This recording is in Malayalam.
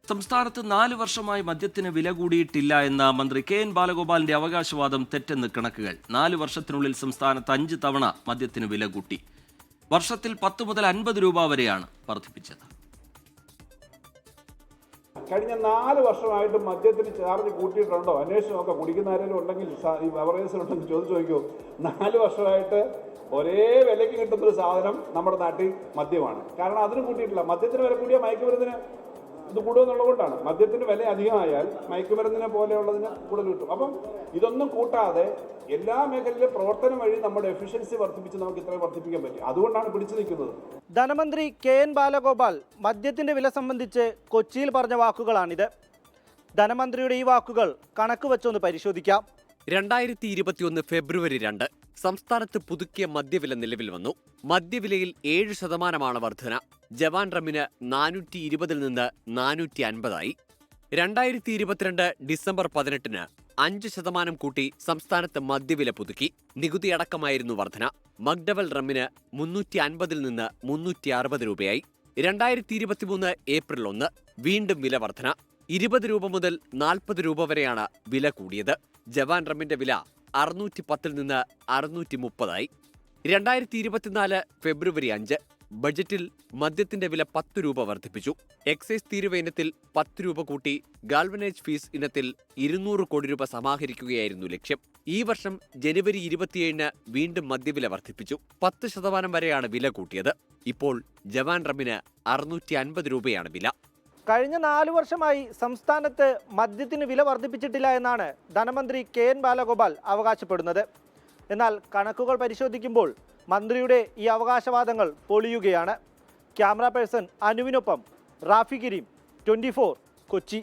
സംസ്ഥാനത്ത് 4 വർഷമായി മദ്യത്തിന് വില കൂടിയിട്ടില്ല എന്ന മന്ത്രി കെ.എൻ. ബാലഗോപാലിന്റെ അവകാശവാദം തെറ്റെന്ന് കണക്കുകൾ. 4 വർഷത്തിനുള്ളിൽ സംസ്ഥാനത്ത് 5 തവണ മദ്യത്തിന് വില കൂട്ടി. വർഷത്തിൽ 10 മുതൽ 50 രൂപ വരെയാണ് വർദ്ധിപ്പിച്ചത്. കഴിഞ്ഞ 4 വർഷമായിട്ട് മദ്യത്തിന് ചാർജ് കൂട്ടിയിട്ടുണ്ടോ? അന്വേഷിച്ച് നോക്കാം. കുടിക്കുന്ന ആരെങ്കിലും ഉണ്ടെങ്കിൽ ഈ ബവറേജസിലുണ്ടെങ്കിൽ ചോദിച്ചു നോക്കിയോ. 4 വർഷമായിട്ട് ഒരേ വിലയ്ക്ക് കിട്ടുന്നൊരു സാധനം നമ്മുടെ നാട്ടിൽ മദ്യമാണ്. കാരണം അതിന് കൂട്ടിയിട്ടില്ല. മദ്യത്തിന് വില കൂടിയ മയക്കുമരുന്നിന് ഇത് കൂടുമെന്നുള്ളതുകൊണ്ടാണ്. മദ്യത്തിന് വില അധികമായാൽ മയക്കുമരുന്നിനെ പോലെയുള്ളതിന് കൂടുതൽ കിട്ടും. അപ്പം ഇതൊന്നും കൂട്ടാതെ എല്ലാ മേഖലയിലെ പ്രവർത്തനം വഴി നമ്മുടെ എഫിഷ്യൻസി വർദ്ധിപ്പിച്ച് നമുക്ക് ഇത്രയും വർദ്ധിപ്പിക്കാൻ പറ്റും. അതുകൊണ്ടാണ് പിടിച്ചു നിൽക്കുന്നത്. ധനമന്ത്രി കെ.എൻ. ബാലഗോപാൽ മദ്യത്തിന്റെ വില സംബന്ധിച്ച് കൊച്ചിയിൽ പറഞ്ഞ വാക്കുകളാണിത്. ധനമന്ത്രിയുടെ ഈ വാക്കുകൾ കണക്ക് വെച്ചൊന്ന് പരിശോധിക്കാം. 2021 ഫെബ്രുവരി 2 സംസ്ഥാനത്ത് പുതുക്കിയ മദ്യവില നിലവിൽ വന്നു. മദ്യവിലയിൽ 7% വർധന. ജവാൻ റമ്മിന് 420 നിന്ന് 450 2022 ഡിസംബർ 18 5% കൂട്ടി സംസ്ഥാനത്ത് മദ്യവില പുതുക്കി. നികുതി അടക്കമായിരുന്നു വർധന. മക്ഡവൽ റമ്മിന് 350 നിന്ന് 360 രൂപയായി. 2023 ഏപ്രിൽ 1 വീണ്ടും വില വർധന. 20 രൂപ മുതൽ 40 രൂപ വരെയാണ് വില കൂടിയത്. ജവാൻ റമ്മിന്റെ വില 610 നിന്ന് 630 2024 ഫെബ്രുവരി 5 ബജറ്റിൽ മദ്യത്തിന്റെ വില 10 രൂപ വർദ്ധിപ്പിച്ചു. എക്സൈസ് തീരുവ ഇനത്തിൽ 10 രൂപ കൂട്ടി. ഗാൽവനേജ് ഫീസ് ഇനത്തിൽ 200 കോടി രൂപ സമാഹരിക്കുകയായിരുന്നു ലക്ഷ്യം. ഈ വർഷം ജനുവരി 27 വീണ്ടും മദ്യവില വർദ്ധിപ്പിച്ചു. 10% വരെയാണ് വില കൂട്ടിയത്. ഇപ്പോൾ ജവാൻ റമ്മിന് 650 രൂപയാണ് വില. കഴിഞ്ഞ 4 വർഷമായി സംസ്ഥാനത്ത് മദ്യത്തിന് വില വർദ്ധിപ്പിച്ചിട്ടില്ല എന്നാണ് ധനമന്ത്രി കെ.എൻ. ബാലഗോപാൽ അവകാശപ്പെടുന്നത്. എന്നാൽ കണക്കുകൾ പരിശോധിക്കുമ്പോൾ മന്ത്രിയുടെ ഈ അവകാശവാദങ്ങൾ പൊളിയുകയാണ്. ക്യാമറ പേഴ്സൺ അനുവിനൊപ്പം റാഫി കരീം, 24 കൊച്ചി.